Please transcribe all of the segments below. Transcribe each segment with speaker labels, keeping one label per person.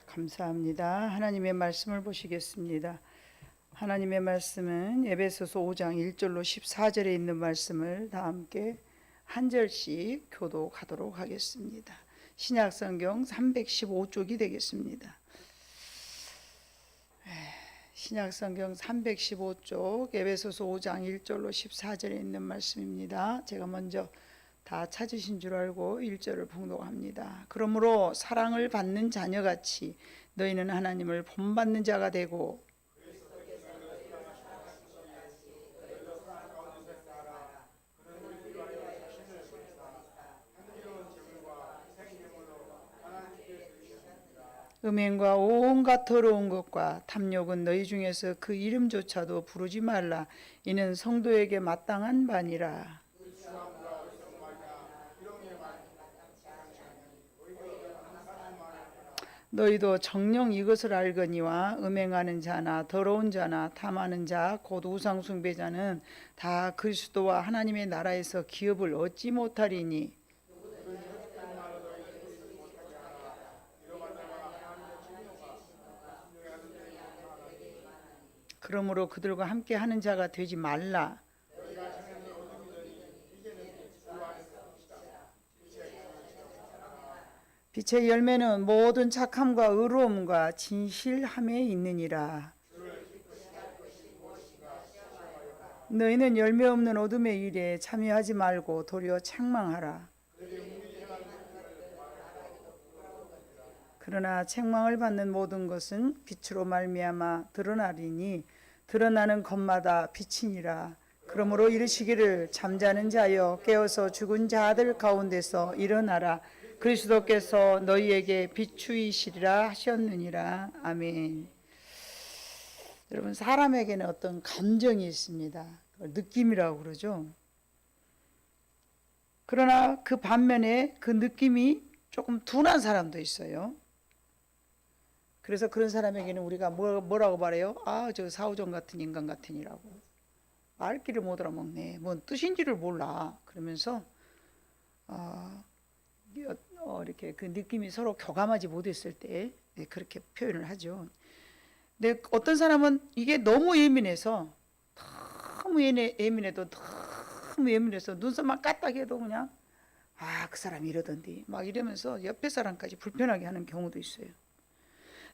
Speaker 1: 감사합니다. 하나님의 말씀을 보시겠습니다. 하나님의 말씀은 에베소서 5장 1절로 14절에 있는 말씀을 다 함께 한 절씩 교독하도록 하겠습니다. 신약성경 315쪽이 되겠습니다. 신약성경 315쪽 에베소서 5장 1절로 14절에 있는 말씀입니다. 제가 먼저 다 찾으신 줄 알고 1절을 봉독합니다. 그러므로 사랑을 받는 자녀같이 너희는 하나님을 본받는 자가 되고 음행과 온갖 더러운 것과 탐욕은 너희 중에서 그 이름조차도 부르지 말라. 이는 성도에게 마땅한 바니라. 너희도 정녕 이것을 알거니와 음행하는 자나 더러운 자나 탐하는 자 곧 우상 숭배자는 다 그리스도와 하나님의 나라에서 기업을 얻지 못하리니 그러므로 그들과 함께 하는 자가 되지 말라. 빛의 열매는 모든 착함과 의로움과 진실함에 있느니라. 너희는 열매 없는 어둠의 일에 참여하지 말고 도리어 책망하라. 그러나 책망을 받는 모든 것은 빛으로 말미암아 드러나리니 드러나는 것마다 빛이니라. 그러므로 이르시기를 잠자는 자여 깨어서 죽은 자들 가운데서 일어나라. 그리스도께서 너희에게 비추이시리라 하셨느니라. 아멘. 여러분, 사람에게는 어떤 감정이 있습니다. 느낌이라고 그러죠. 그러나 그 반면에 그 느낌이 조금 둔한 사람도 있어요. 그래서 그런 사람에게는 우리가 뭐라고 말해요? 아, 저 사오정 같은 인간 같으니라고. 말귀를 못 알아먹네. 뭔 뜻인지를 몰라. 그러면서 이렇게 그 느낌이 서로 교감하지 못했을 때 그렇게 표현을 하죠. 근데 어떤 사람은 이게 너무 예민해서 너무 예민해서 눈썹만 까딱해도 그냥 그 사람이 이러던데 막 이러면서 옆에 사람까지 불편하게 하는 경우도 있어요.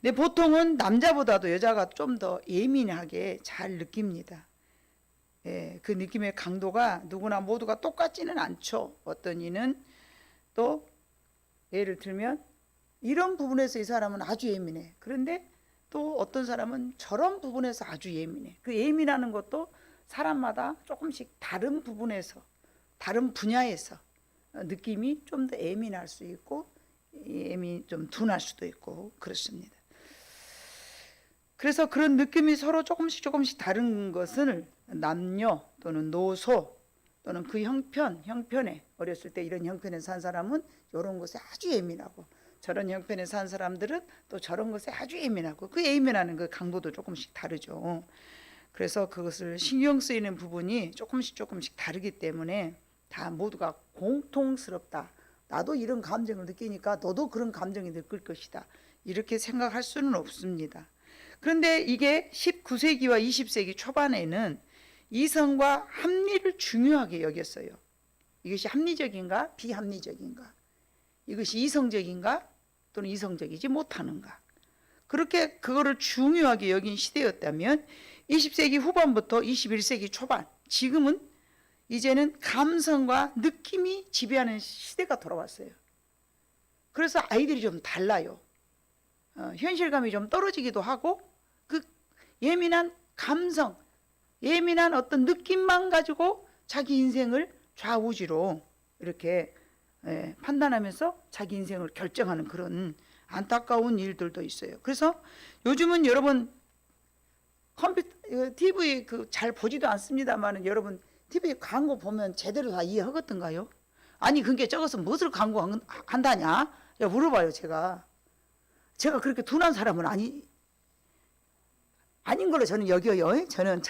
Speaker 1: 근데 보통은 남자보다도 여자가 좀 더 예민하게 잘 느낍니다. 그 느낌의 강도가 누구나 모두가 똑같지는 않죠. 어떤 이는 또 예를 들면 이런 부분에서 이 사람은 아주 예민해. 그런데 또 어떤 사람은 저런 부분에서 아주 예민해. 그 예민하는 것도 사람마다 조금씩 다른 부분에서 다른 분야에서 느낌이 좀 더 예민할 수 있고 좀 둔할 수도 있고 그렇습니다. 그래서 그런 느낌이 서로 조금씩 다른 것을 남녀 또는 노소 또는 그 형편에 어렸을 때 이런 형편에 산 사람은 이런 것에 아주 예민하고 저런 형편에 산 사람들은 또 저런 것에 아주 예민하고 그 예민하는 그 강도도 조금씩 다르죠. 그래서 그것을 신경 쓰이는 부분이 조금씩 다르기 때문에 다 모두가 공통스럽다. 나도 이런 감정을 느끼니까 너도 그런 감정이 느낄 것이다. 이렇게 생각할 수는 없습니다. 그런데 이게 19세기와 20세기 초반에는 이성과 합리를 중요하게 여겼어요. 이것이 합리적인가 비합리적인가, 이것이 이성적인가 또는 이성적이지 못하는가, 그렇게 그거를 중요하게 여긴 시대였다면 20세기 후반부터 21세기 초반, 지금은 이제는 감성과 느낌이 지배하는 시대가 돌아왔어요. 그래서 아이들이 좀 달라요. 현실감이 좀 떨어지기도 하고 그 예민한 감성, 예민한 어떤 느낌만 가지고 자기 인생을 좌우지로 이렇게 판단하면서 자기 인생을 결정하는 그런 안타까운 일들도 있어요. 그래서 요즘은 여러분 컴퓨터, TV 잘 보지도 않습니다만 여러분 TV 광고 보면 제대로 다 이해하겠던가요? 아니 그게 적어서 무엇을 광고한다냐? 물어봐요. 제가 그렇게 둔한 사람은 아닌 걸로 저는 여겨요. 저는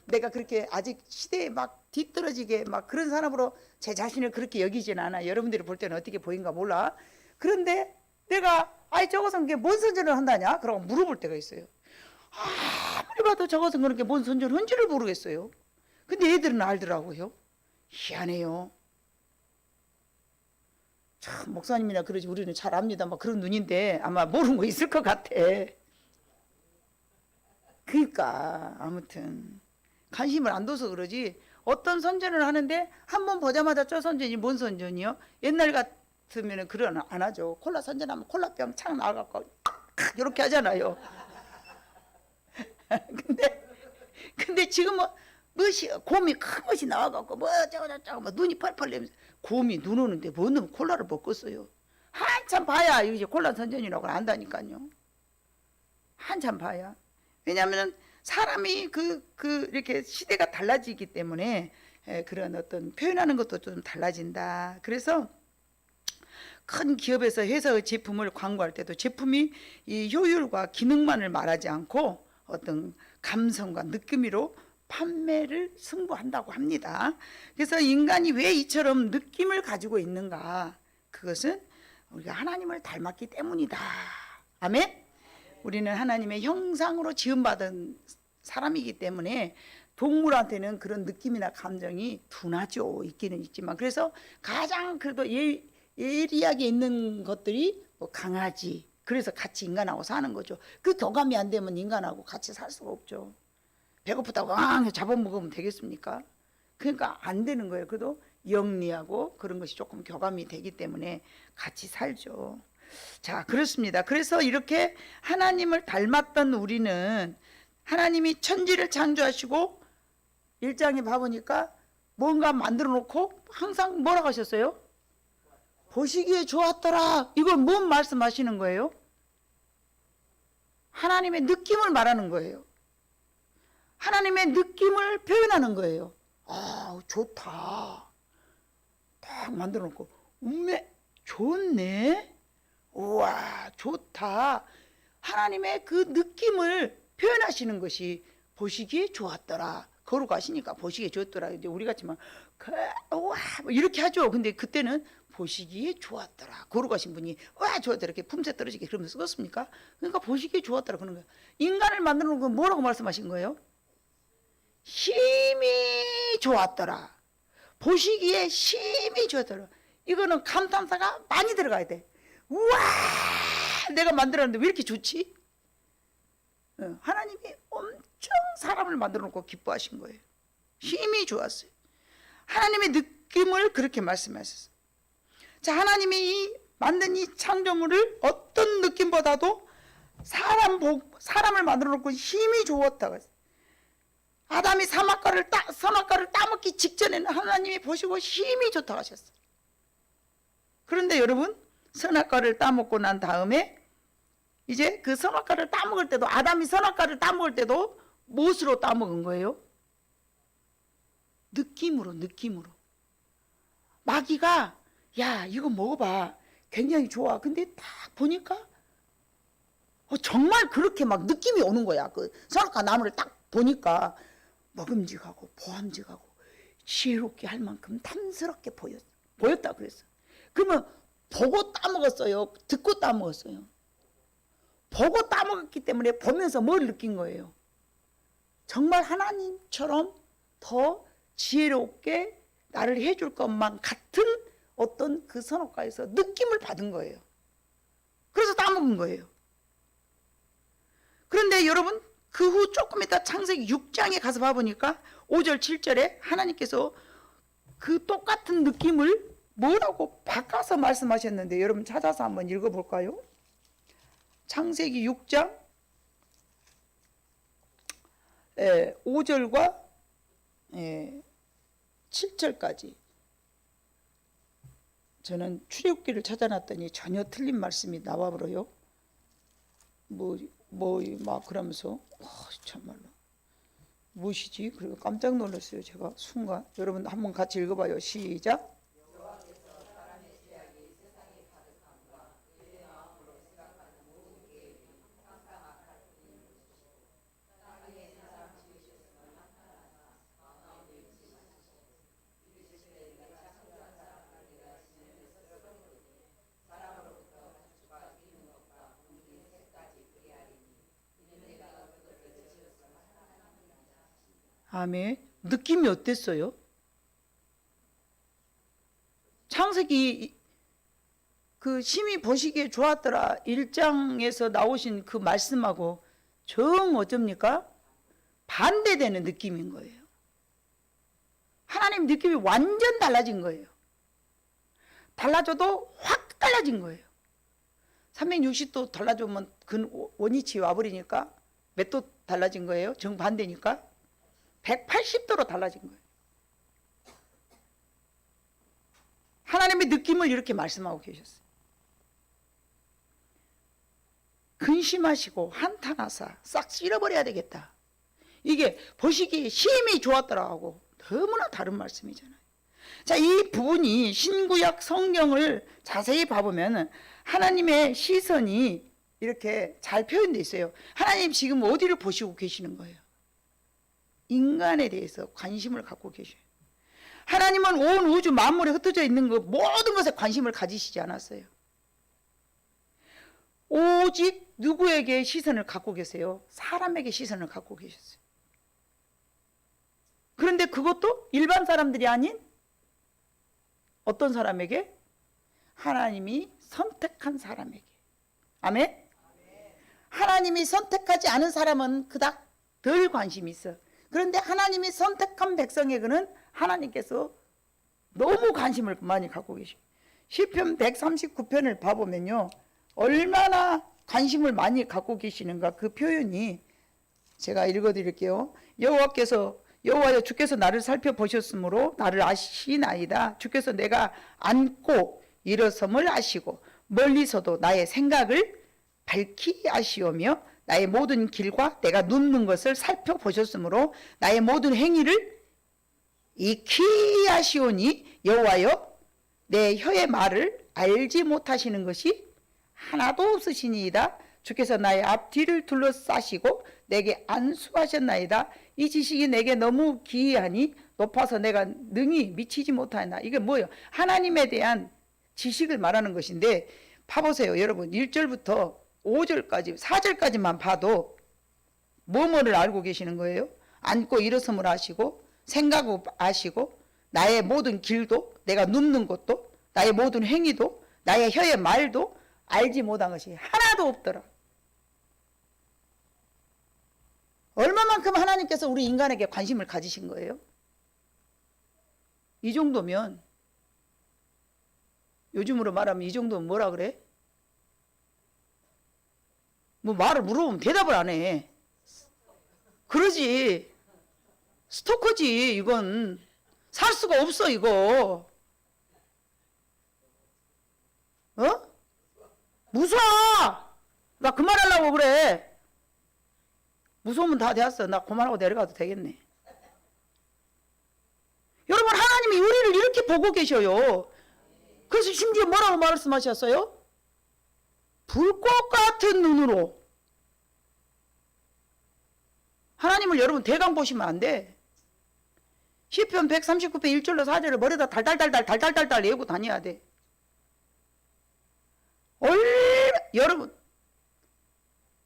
Speaker 1: 내가 그렇게 아직 시대에 막 뒤떨어지게 막 그런 사람으로 제 자신을 그렇게 여기진 않아. 여러분들이 볼 때는 어떻게 보인가 몰라. 그런데 내가 아이 저것은 게 뭔 선전을 한다냐? 그러고 물어볼 때가 있어요. 아무리 봐도 저것은 그렇게 뭔 선전을 한지를 모르겠어요. 근데 애들은 알더라고요. 희한해요. 참 목사님이나 그러지 우리는 잘 압니다. 막 그런 눈인데 아마 모르는 거 있을 것 같아. 그러니까 아무튼 관심을 안 둬서 그러지 어떤 선전을 하는데 한 번 보자마자 저 선전이 뭔 선전이요? 옛날 같으면 그런 안 하죠. 콜라 선전하면 콜라병 착 나와갖고 이렇게 하잖아요. 근데 지금 뭐시 곰이 큰 것이 나와갖고 뭐 저거 뭐 눈이 펄펄 내면서 곰이 눈 오는데 뭐 넣으면 콜라를 먹겠어요. 한참 봐야 이게 콜라 선전이라고 안다니까요. 한참 봐야. 왜냐하면 사람이 이렇게 시대가 달라지기 때문에 그런 어떤 표현하는 것도 좀 달라진다. 그래서 큰 기업에서 회사의 제품을 광고할 때도 제품이 이 효율과 기능만을 말하지 않고 어떤 감성과 느낌으로 판매를 승부한다고 합니다. 그래서 인간이 왜 이처럼 느낌을 가지고 있는가? 그것은 우리가 하나님을 닮았기 때문이다. 아멘? 우리는 하나님의 형상으로 지음받은 사람이기 때문에 동물한테는 그런 느낌이나 감정이 둔하죠. 있기는 있지만 그래서 가장 그래도 예리하게 있는 것들이 뭐 강아지. 그래서 같이 인간하고 사는 거죠. 그 교감이 안 되면 인간하고 같이 살 수가 없죠. 배고프다고 잡아먹으면 되겠습니까? 그러니까 안 되는 거예요. 그래도 영리하고 그런 것이 조금 교감이 되기 때문에 같이 살죠. 자, 그렇습니다. 그래서 이렇게 하나님을 닮았던 우리는 하나님이 천지를 창조하시고 1장에 봐보니까 뭔가 만들어 놓고 항상 뭐라고 하셨어요? 보시기에 좋았더라. 이걸 뭔 말씀하시는 거예요? 하나님의 느낌을 말하는 거예요. 하나님의 느낌을 표현하는 거예요. 아, 좋다. 딱 만들어 놓고 좋네. 우와, 좋다. 하나님의 그 느낌을 표현하시는 것이 보시기에 좋았더라. 거룩하시니까 보시기에 좋더라. 이제 우리 같지만 우와 뭐 이렇게 하죠. 근데 그때는 보시기에 좋았더라. 거룩하신 분이 와 좋았더라 이렇게 품새 떨어지게 그러면서 썼습니까? 그러니까 보시기에 좋았더라 그런 거예요. 인간을 만드는 건 뭐라고 말씀하신 거예요? 심히 좋았더라. 보시기에 심히 좋았더라. 이거는 감탄사가 많이 들어가야 돼. 우와 내가 만들었는데 왜 이렇게 좋지? 하나님이 엄청 사람을 만들어 놓고 기뻐하신 거예요. 힘이 좋았어요. 하나님의 느낌을 그렇게 말씀하셨어요. 자, 하나님이 이 만든 이 창조물을 어떤 느낌보다도 사람을 만들어 놓고 힘이 좋았다고 했어요. 아담이 선악과를 따먹기 직전에는 하나님이 보시고 힘이 좋다고 하셨어요. 그런데 여러분 선악과를 따먹고 난 다음에 이제 그 선악과를 따먹을 때도 아담이 선악과를 따먹을 때도 무엇으로 따먹은 거예요? 느낌으로. 마귀가 야 이거 먹어봐 굉장히 좋아. 근데 딱 보니까 정말 그렇게 막 느낌이 오는 거야. 그 선악과 나무를 딱 보니까 먹음직하고 보암직하고 지혜롭게 할 만큼 탐스럽게 보였다 그랬어. 그러면 보고 따먹었어요? 듣고 따먹었어요? 보고 따먹었기 때문에 보면서 뭘 느낀 거예요? 정말 하나님처럼 더 지혜롭게 나를 해줄 것만 같은 어떤 그 선악과에서 느낌을 받은 거예요. 그래서 따먹은 거예요. 그런데 여러분 그 후 조금 있다 창세기 6장에 가서 봐보니까 5절 7절에 하나님께서 그 똑같은 느낌을 뭐라고 바꿔서 말씀하셨는데 여러분 찾아서 한번 읽어볼까요? 창세기 6장 5절과 7절까지 저는 출애굽기를 찾아놨더니 전혀 틀린 말씀이 나와버려요. 막 그러면서 참말로 무엇이지? 그리고 깜짝 놀랐어요. 제가 순간. 여러분 한번 같이 읽어봐요. 시작. 아멘. 느낌이 어땠어요? 창세기 그 심히 보시기에 좋았더라 1장에서 나오신 그 말씀하고 정 어쩝니까? 반대되는 느낌인 거예요. 하나님 느낌이 완전 달라진 거예요. 달라져도 확 달라진 거예요. 360도 달라지면 그 원위치 와버리니까 몇 도 달라진 거예요? 정반대니까 180도로 달라진 거예요. 하나님의 느낌을 이렇게 말씀하고 계셨어요. 근심하시고 한탄하사 싹 쓸어버려야 되겠다. 이게 보시기에 심히 좋았더라고. 너무나 다른 말씀이잖아요. 자, 이 부분이 신구약 성경을 자세히 봐보면 하나님의 시선이 이렇게 잘 표현되어 있어요. 하나님 지금 어디를 보시고 계시는 거예요? 인간에 대해서 관심을 갖고 계셔요. 하나님은 온 우주 만물에 흩어져 있는 그 모든 것에 관심을 가지시지 않았어요. 오직 누구에게 시선을 갖고 계세요? 사람에게 시선을 갖고 계셨어요. 그런데 그것도 일반 사람들이 아닌 어떤 사람에게? 하나님이 선택한 사람에게. 아멘? 하나님이 선택하지 않은 사람은 그닥 덜 관심이 있어. 그런데 하나님이 선택한 백성에게는 하나님께서 너무 관심을 많이 갖고 계셔. 시편 139편을 봐보면요, 얼마나 관심을 많이 갖고 계시는가 그 표현이 제가 읽어드릴게요. 여호와여 주께서 나를 살펴보셨으므로 나를 아시나이다. 주께서 내가 앉고 일어섬을 아시고 멀리서도 나의 생각을 밝히 아시오며 나의 모든 길과 내가 눕는 것을 살펴보셨으므로 나의 모든 행위를 익히 아시오니 여호와여 내 혀의 말을 알지 못하시는 것이 하나도 없으시니이다. 주께서 나의 앞뒤를 둘러싸시고 내게 안수하셨나이다. 이 지식이 내게 너무 기이하니 높아서 내가 능히 미치지 못하나. 이게 뭐예요? 하나님에 대한 지식을 말하는 것인데 봐보세요. 여러분 1절부터 5절까지 4절까지만 봐도 뭐뭐를 알고 계시는 거예요? 앉고 일어섬을 아시고 생각을 아시고 나의 모든 길도 내가 눕는 것도 나의 모든 행위도 나의 혀의 말도 알지 못한 것이 하나도 없더라. 얼마만큼 하나님께서 우리 인간에게 관심을 가지신 거예요? 이 정도면, 요즘으로 말하면 이 정도면 뭐라 그래? 뭐 말을 물어보면 대답을 안 해. 그러지. 스토커지. 이건 살 수가 없어 이거. 어? 무서워. 나 그만하려고 그래. 무서우면 다 되었어. 나 그만하고 내려가도 되겠네. 여러분 하나님이 우리를 이렇게 보고 계셔요. 그래서 심지어 뭐라고 말씀하셨어요? 불꽃 같은 눈으로. 하나님을 여러분 대강 보시면 안 돼. 시편 139편 1절로 4절을 머리에다 달달달달 외우고 다녀야 돼. 여러분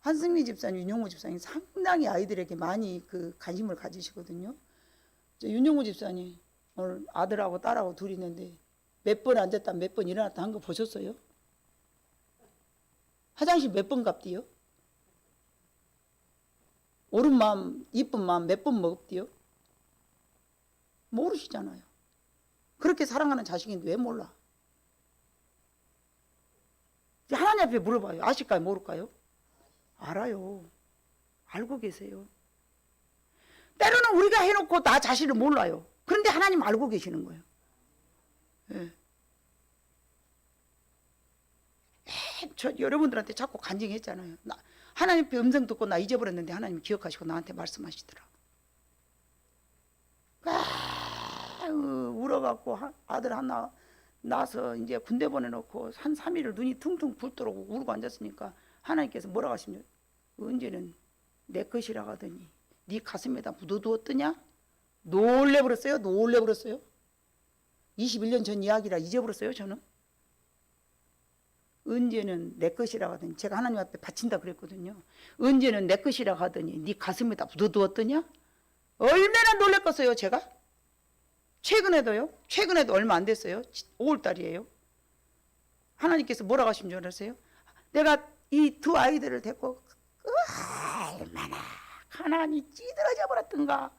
Speaker 1: 한승미 집사님, 윤용호 집사님 상당히 아이들에게 많이 그 관심을 가지시거든요. 윤용호 집사님 오늘 아들하고 딸하고 둘이 있는데 몇 번 앉았다 몇 번 일어났다 한 거 보셨어요? 화장실 몇 번 갔디요? 옳은 마음, 이쁜 마음 몇 번 먹었디요? 모르시잖아요. 그렇게 사랑하는 자식인데 왜 몰라? 하나님 앞에 물어봐요. 아실까요? 모를까요? 알아요. 알고 계세요. 때로는 우리가 해놓고 나 자신을 몰라요. 그런데 하나님 알고 계시는 거예요. 예. 저 여러분들한테 자꾸 간증했잖아요. 하나님 앞에 음성 듣고 나 잊어버렸는데 하나님 기억하시고 나한테 말씀하시더라. 울어갖고 아들 하나 낳아서 이제 군대 보내놓고 한 3일을 눈이 퉁퉁 붓도록 울고 앉았으니까 하나님께서 뭐라고 하시냐? 언제는 내 것이라 하더니 네 가슴에다 묻어두었더냐? 놀래버렸어요. 21년 전 이야기라 잊어버렸어요. 저는. 언제는 내 것이라 하더니 제가 하나님 앞에 바친다 그랬거든요. 언제는 내 것이라 하더니 네 가슴에다 묻어두었더냐? 얼마나 놀랬겠어요 제가? 최근에도 얼마 안 됐어요. 5월달이에요. 하나님께서 뭐라고 하신 줄 아세요? 내가 이 두 아이들을 데리고 얼마나 가난이 찌들어져 버렸던가.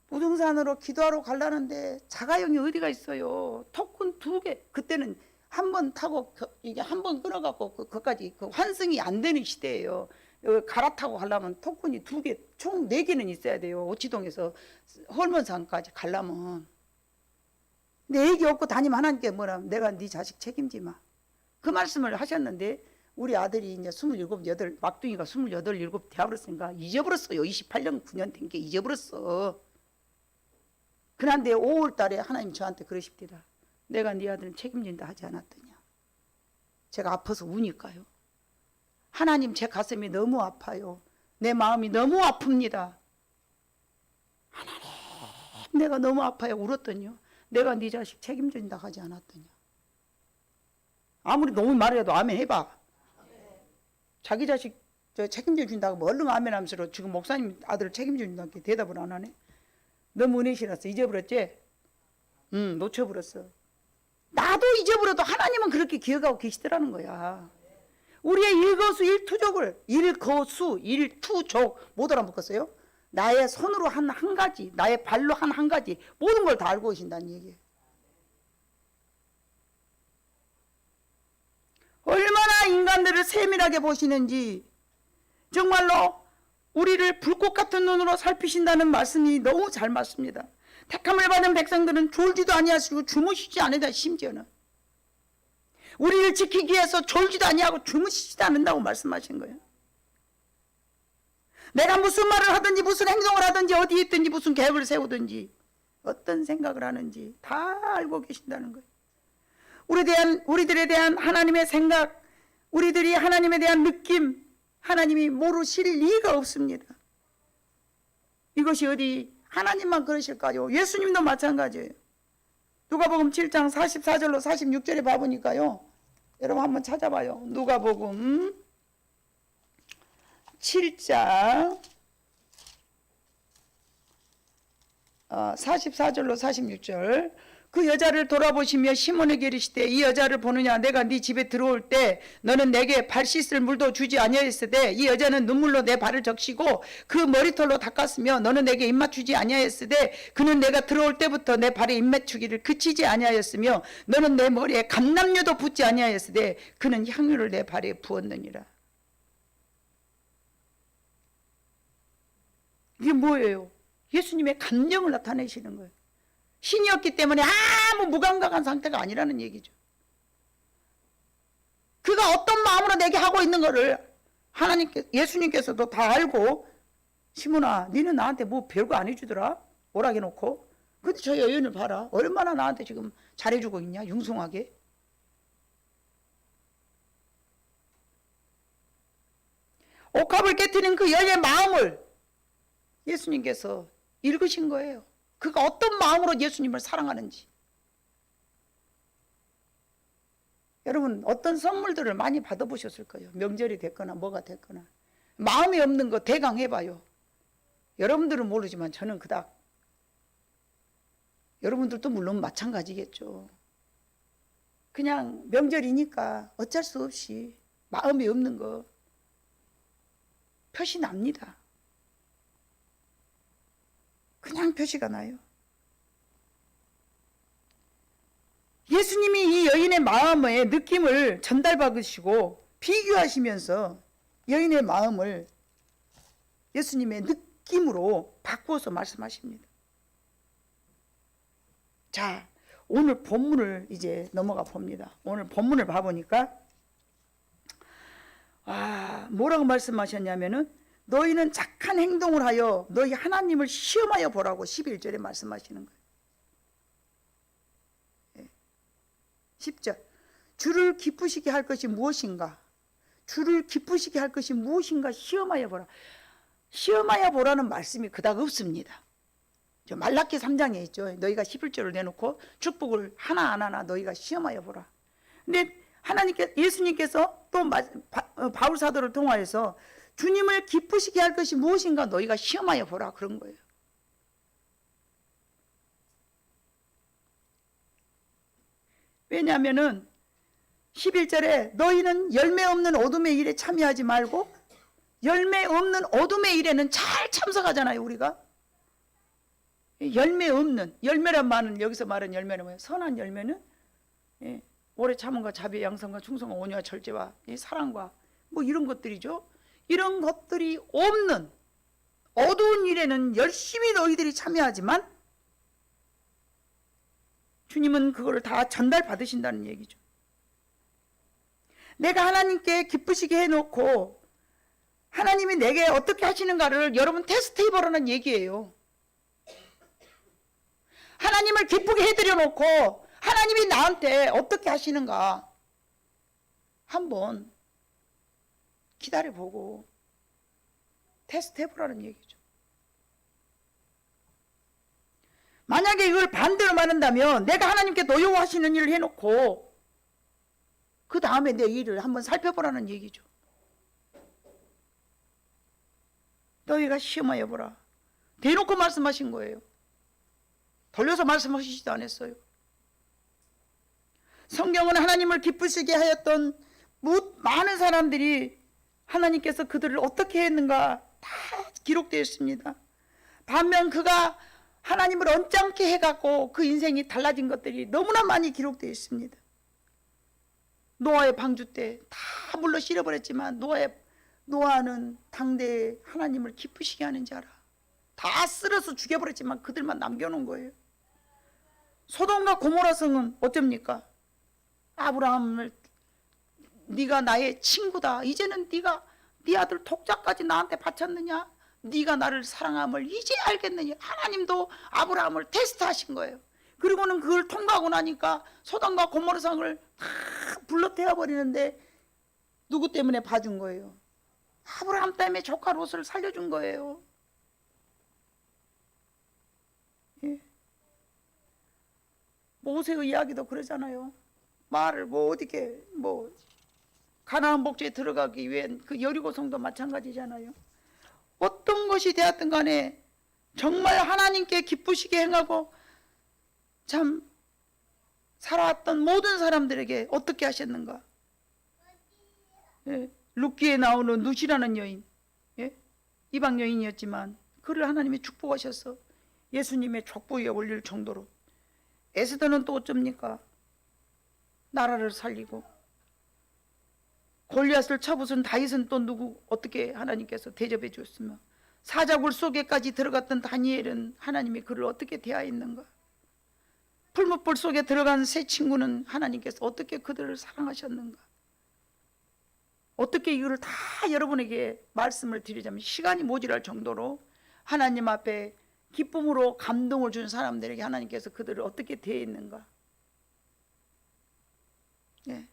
Speaker 1: 부동산으로 기도하러 가려는데 자가용이 어디가 있어요. 토큰 2개. 그때는 한 번 타고 이게 한 번 끊어갖고 그까지 환승이 안 되는 시대예요. 갈아타고 가려면 토큰이 2개, 총 4개는 있어야 돼요. 오치동에서 헐먼산까지 가려면. 근데 애기 없고 다니면 하나님께 뭐라, 내가 네 자식 책임지 마. 그 말씀을 하셨는데 우리 아들이 이제 27, 8, 막둥이가 28, 7 되어버렸으니까 잊어버렸어요. 28년 9년 된 게 잊어버렸어. 그런데 5월 달에 하나님 저한테 그러십니다. 내가 네 아들은 책임진다 하지 않았더냐. 제가 아파서 우니까요. 하나님, 제 가슴이 너무 아파요. 내 마음이 너무 아픕니다. 하나님, 내가 너무 아파요. 울었더니요. 내가 네 자식 책임진다 하지 않았더냐. 아무리 너무 말해도 아멘 해봐. 자기 자식 책임져 준다고 뭐 얼른 아멘 하면서 지금 목사님 아들 책임져 준다고 대답을 안 하네. 너무 은혜시라서 잊어버렸지? 놓쳐버렸어. 나도 잊어버려도 하나님은 그렇게 기억하고 계시더라는 거야. 우리의 일거수 일투족 못 알아먹었어요? 나의 손으로 한 가지, 나의 발로 한 가지, 모든 걸 다 알고 계신다는 얘기예요. 얼마나 인간들을 세밀하게 보시는지, 정말로 우리를 불꽃 같은 눈으로 살피신다는 말씀이 너무 잘 맞습니다. 택함을 받은 백성들은 졸지도 아니하시고 주무시지 않는다. 심지어는 우리를 지키기 위해서 졸지도 아니하고 주무시지도 않는다고 말씀하신 거예요. 내가 무슨 말을 하든지 무슨 행동을 하든지 어디에 있든지 무슨 계획을 세우든지 어떤 생각을 하는지 다 알고 계신다는 거예요. 우리들에 대한 하나님의 생각, 우리들이 하나님에 대한 느낌, 하나님이 모르실 리가 없습니다. 이것이 어디 하나님만 그러실까요? 예수님도 마찬가지예요. 누가복음 7장 44절로 46절에 봐보니까요. 여러분 한번 찾아봐요. 누가복음 7장 44절로 46절. 그 여자를 돌아보시며 시몬에게 이르시되 이 여자를 보느냐. 내가 네 집에 들어올 때 너는 내게 발 씻을 물도 주지 아니하였으되 이 여자는 눈물로 내 발을 적시고 그 머리털로 닦았으며 너는 내게 입맞추지 아니하였으되 그는 내가 들어올 때부터 내 발에 입맞추기를 그치지 아니하였으며 너는 내 머리에 감람류도 붓지 아니하였으되 그는 향유를 내 발에 부었느니라. 이게 뭐예요? 예수님의 감정을 나타내시는 거예요. 신이었기 때문에 아무 무감각한 상태가 아니라는 얘기죠. 그가 어떤 마음으로 내게 하고 있는 거를 예수님께서도 다 알고, 시몬아, 너는 나한테 뭐 별거 안 해주더라? 오라게 놓고. 근데 저 여인을 봐라. 얼마나 나한테 지금 잘해주고 있냐? 융숭하게. 옥합을 깨트린 그 여인의 마음을 예수님께서 읽으신 거예요. 그가 어떤 마음으로 예수님을 사랑하는지. 여러분 어떤 선물들을 많이 받아보셨을 거예요. 명절이 됐거나 뭐가 됐거나. 마음이 없는 거 대강 해봐요. 여러분들은 모르지만 저는 그닥. 여러분들도 물론 마찬가지겠죠. 그냥 명절이니까 어쩔 수 없이 마음이 없는 거 표시 납니다. 그냥 표시가 나요. 예수님이 이 여인의 마음의 느낌을 전달받으시고 비교하시면서 여인의 마음을 예수님의 느낌으로 바꾸어서 말씀하십니다. 자, 오늘 본문을 이제 넘어가 봅니다. 오늘 본문을 봐보니까 뭐라고 말씀하셨냐면은 너희는 착한 행동을 하여 너희 하나님을 시험하여 보라고 11절에 말씀하시는 거예요. 10절. 주를 기쁘시게 할 것이 무엇인가? 주를 기쁘시게 할 것이 무엇인가 시험하여 보라. 시험하여 보라는 말씀이 그닥 없습니다. 저 말라기 3장에 있죠. 너희가 11절을 내놓고 축복을 하나하나 너희가 시험하여 보라. 근데 예수님께서 또 바울 사도를 통하여서 주님을 기쁘시게 할 것이 무엇인가 너희가 시험하여 보라 그런 거예요. 왜냐하면은 11절에 너희는 열매 없는 어둠의 일에 참여하지 말고 열매 없는 어둠의 일에는 잘 참석하잖아요. 우리가 열매 없는, 열매란 말은 여기서 말하는 열매는 뭐예요? 선한 열매는 오래 참음과 자비, 양성과 충성과 온유와 절제와 사랑과 뭐 이런 것들이죠. 이런 것들이 없는 어두운 일에는 열심히 너희들이 참여하지만 주님은 그거를 다 전달받으신다는 얘기죠. 내가 하나님께 기쁘시게 해놓고 하나님이 내게 어떻게 하시는가를 여러분 테스트 해보라는 얘기예요. 하나님을 기쁘게 해드려 놓고 하나님이 나한테 어떻게 하시는가 한번 기다려보고 테스트 해보라는 얘기죠. 만약에 이걸 반대로 말한다면 내가 하나님께 노여워하시는 일을 해놓고 그 다음에 내 일을 한번 살펴보라는 얘기죠. 너희가 시험하여 보라. 대놓고 말씀하신 거예요. 돌려서 말씀하시지도 않았어요. 성경은 하나님을 기쁘시게 하였던 많은 사람들이 하나님께서 그들을 어떻게 했는가 다 기록되어 있습니다. 반면 그가 하나님을 언짢게 해갖고 그 인생이 달라진 것들이 너무나 많이 기록되어 있습니다. 노아의 방주 때 다 물로 실어버렸지만 노아는 당대에 하나님을 기쁘시게 하는 자라. 다 쓸어서 죽여버렸지만 그들만 남겨놓은 거예요. 소돔과 고모라 성은 어쩝니까? 아브라함을 네가 나의 친구다. 이제는 네가 네 아들 독자까지 나한테 바쳤느냐? 네가 나를 사랑함을 이제 알겠느냐? 하나님도 아브라함을 테스트하신 거예요. 그리고는 그걸 통과하고 나니까 소돔과 고모라 성을 다 불러태워 버리는데 누구 때문에 봐준 거예요? 아브라함 때문에 조카 롯을 살려준 거예요. 예. 모세의 이야기도 그러잖아요. 말을 어디게 가나안 복지에 들어가기 위한 그 여리고 성도 마찬가지잖아요. 어떤 것이 되었든 간에 정말 하나님께 기쁘시게 행하고 참 살아왔던 모든 사람들에게 어떻게 하셨는가? 예, 룻기에 나오는 누시라는 여인, 예? 이방 여인이었지만 그를 하나님이 축복하셔서 예수님의 족보에 올릴 정도로. 에스더는 또 어쩝니까? 나라를 살리고 골리앗을 쳐부순 다윗은 또 누구 어떻게 하나님께서 대접해 주었으며 사자굴 속에까지 들어갔던 다니엘은 하나님이 그를 어떻게 대하였는가? 풀무불 속에 들어간 새 친구는 하나님께서 어떻게 그들을 사랑하셨는가? 어떻게 이거를 다 여러분에게 말씀을 드리자면 시간이 모자랄 정도로 하나님 앞에 기쁨으로 감동을 준 사람들에게 하나님께서 그들을 어떻게 대했는가? 예.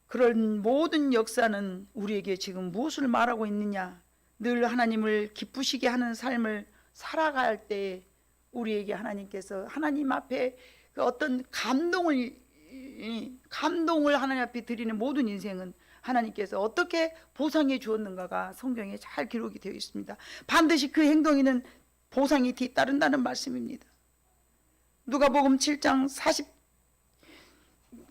Speaker 1: 그런 모든 역사는 우리에게 지금 무엇을 말하고 있느냐? 늘 하나님을 기쁘시게 하는 삶을 살아갈 때 우리에게 하나님께서 하나님 앞에 그 어떤 감동을 하나님 앞에 드리는 모든 인생은 하나님께서 어떻게 보상해 주었는가가 성경에 잘 기록이 되어 있습니다. 반드시 그 행동에는 보상이 뒤따른다는 말씀입니다. 누가복음 7장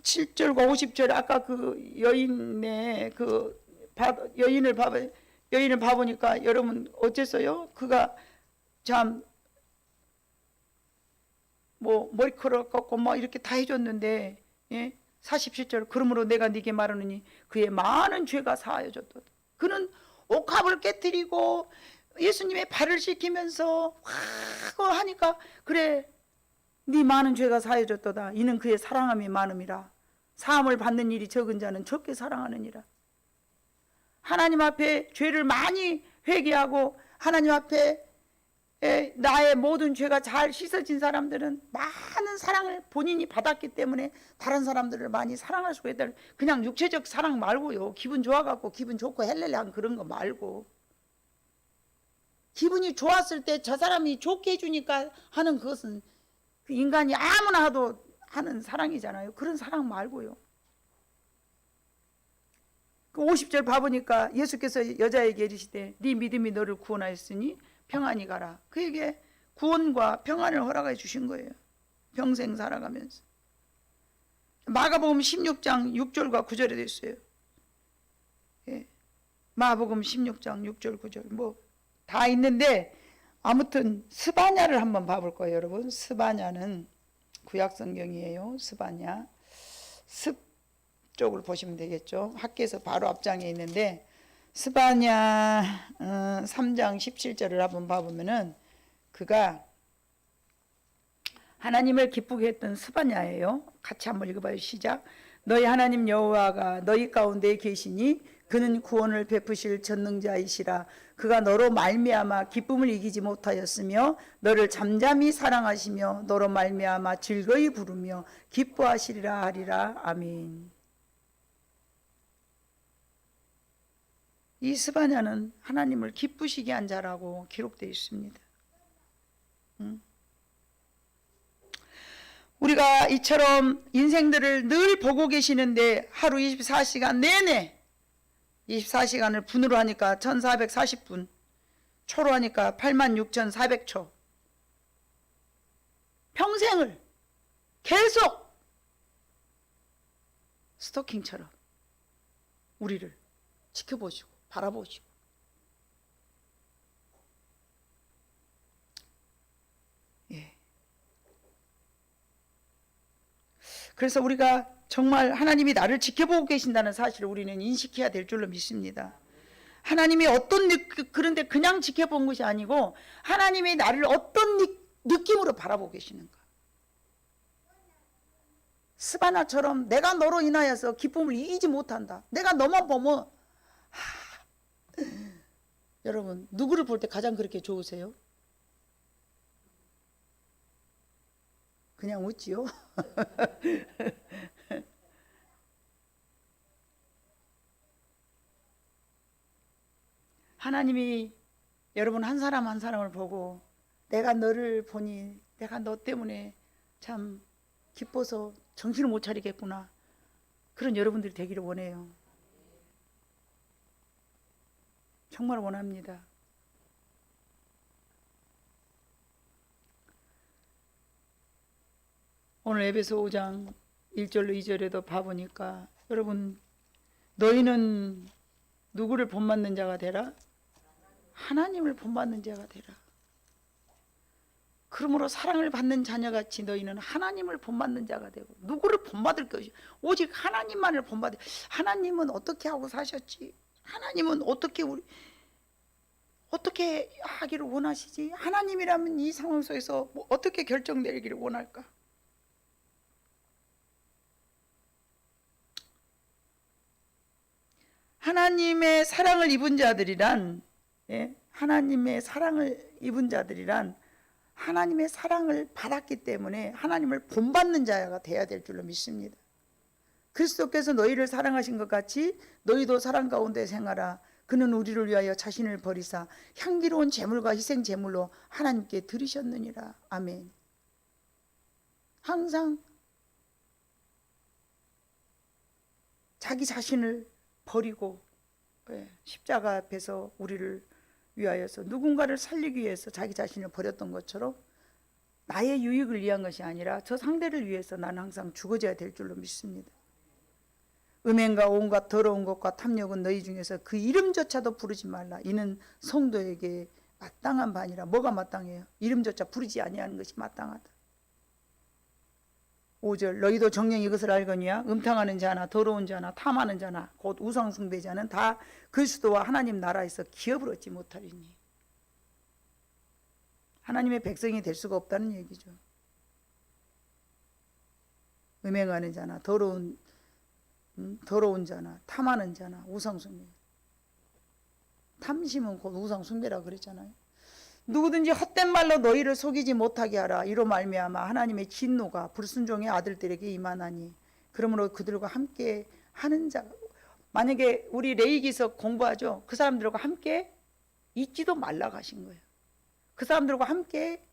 Speaker 1: 47절과 50절 아까 그 여인의 여인을 봐보니까 여러분 어째서요? 그가 참 머리카락 꺾고 이렇게 다 해줬는데, 예? 47절 그러므로 내가 네게 말하느니 그의 많은 죄가 사하여졌다. 그는 옥합을 깨뜨리고 예수님의 발을 씻기면서 하니까 그래 네 많은 죄가 사하여졌도다. 이는 그의 사랑함이 많음이라. 사함을 받는 일이 적은 자는 적게 사랑하느니라. 하나님 앞에 죄를 많이 회개하고 하나님 앞에 나의 모든 죄가 잘 씻어진 사람들은 많은 사랑을 본인이 받았기 때문에 다른 사람들을 많이 사랑할 수가 있다. 그냥 육체적 사랑 말고요. 기분 좋아갖고 기분 좋고 헬렐레한 그런 거 말고 기분이 좋았을 때 저 사람이 좋게 해주니까 하는 그것은 그 인간이 아무나 하도 하는 사랑이잖아요. 그런 사랑 말고요. 그 50절 봐보니까 예수께서 여자에게 이르시되 네 믿음이 너를 구원하였으니 평안히 가라. 그에게 구원과 평안을 허락해 주신 거예요. 평생 살아가면서. 마가복음 16장 6절과 9절에 됐어요. 예. 마가복음 16장 6절 9절 뭐 다 있는데 아무튼 스바냐를 한번 봐볼 거예요. 여러분, 스바냐는 구약성경이에요. 스바냐 습 쪽을 보시면 되겠죠. 학교에서 바로 앞장에 있는데 스바냐 3장 17절을 한번 봐보면은 그가 하나님을 기쁘게 했던 스바냐예요. 같이 한번 읽어봐요. 시작. 너희 하나님 여호와가 너희 가운데 계시니 그는 구원을 베푸실 전능자이시라. 그가 너로 말미암아 기쁨을 이기지 못하였으며 너를 잠잠히 사랑하시며 너로 말미암아 즐거이 부르며 기뻐하시리라 하리라. 아멘. 이 스바냐는 하나님을 기쁘시게 한 자라고 기록되어 있습니다. 우리가 이처럼 인생들을 늘 보고 계시는데 하루 24시간 내내 24시간을 분으로 하니까 1440분, 초로 하니까 86,400초. 평생을 계속 스토킹처럼 우리를 지켜보시고 바라보시고. 예. 그래서 우리가 정말 하나님이 나를 지켜보고 계신다는 사실을 우리는 인식해야 될 줄로 믿습니다. 하나님이 그런데 그냥 지켜본 것이 아니고 하나님이 나를 어떤 느낌으로 바라보고 계시는가. 스바나처럼 내가 너로 인하여서 기쁨을 이기지 못한다. 내가 너만 보면 여러분, 누구를 볼 때 가장 그렇게 좋으세요? 그냥 웃지요. 하나님이 여러분 한 사람 한 사람을 보고 내가 너를 보니 내가 너 때문에 참 기뻐서 정신을 못 차리겠구나. 그런 여러분들이 되기를 원해요. 정말 원합니다. 오늘 에베소 5장 1절로 2절에도 봐보니까 여러분, 너희는 누구를 본받는 자가 되라? 하나님을 본받는 자가 되라. 그러므로 사랑을 받는 자녀같이 너희는 하나님을 본받는 자가 되고, 누구를 본받을 것이 오직 하나님만을 본받을. 하나님은 어떻게 하고 사셨지? 하나님은 어떻게 하기를 원하시지? 하나님이라면 이 상황 속에서 어떻게 결정 내리기를 원할까? 하나님의 사랑을 입은 자들이란, 하나님의 사랑을 입은 자들이란 하나님의 사랑을 받았기 때문에 하나님을 본받는 자가 돼야 될 줄로 믿습니다. 그리스도께서 너희를 사랑하신 것 같이 너희도 사랑 가운데 생활하. 그는 우리를 위하여 자신을 버리사 향기로운 제물과 희생 제물로 하나님께 드리셨느니라. 아멘. 항상 자기 자신을 버리고 십자가 앞에서 우리를 위하여서 누군가를 살리기 위해서 자기 자신을 버렸던 것처럼 나의 유익을 위한 것이 아니라 저 상대를 위해서 나는 항상 죽어져야 될 줄로 믿습니다. 음행과 온갖 더러운 것과 탐욕은 너희 중에서 그 이름조차도 부르지 말라. 이는 성도에게 마땅한 바니라. 뭐가 마땅해요? 이름조차 부르지 아니하는 것이 마땅하다. 5절 너희도 정녕 이것을 알거니와 음탕하는 자나 더러운 자나 탐하는 자나 곧 우상숭배자는 다 그리스도와 하나님 나라에서 기업을 얻지 못하리니. 하나님의 백성이 될 수가 없다는 얘기죠. 음행하는 자나 더러운 자나 탐하는 자나 우상숭배. 탐심은 곧 우상숭배라 그랬잖아요. 누구든지 헛된 말로 너희를 속이지 못하게 하라. 이로 말미암아 하나님의 진노가 불순종의 아들들에게 임하나니. 그러므로 그들과 함께 하는 자, 만약에 우리 레위기서 공부하죠. 그 사람들과 함께 있지도 말라고 하신 거예요. 그 사람들과 함께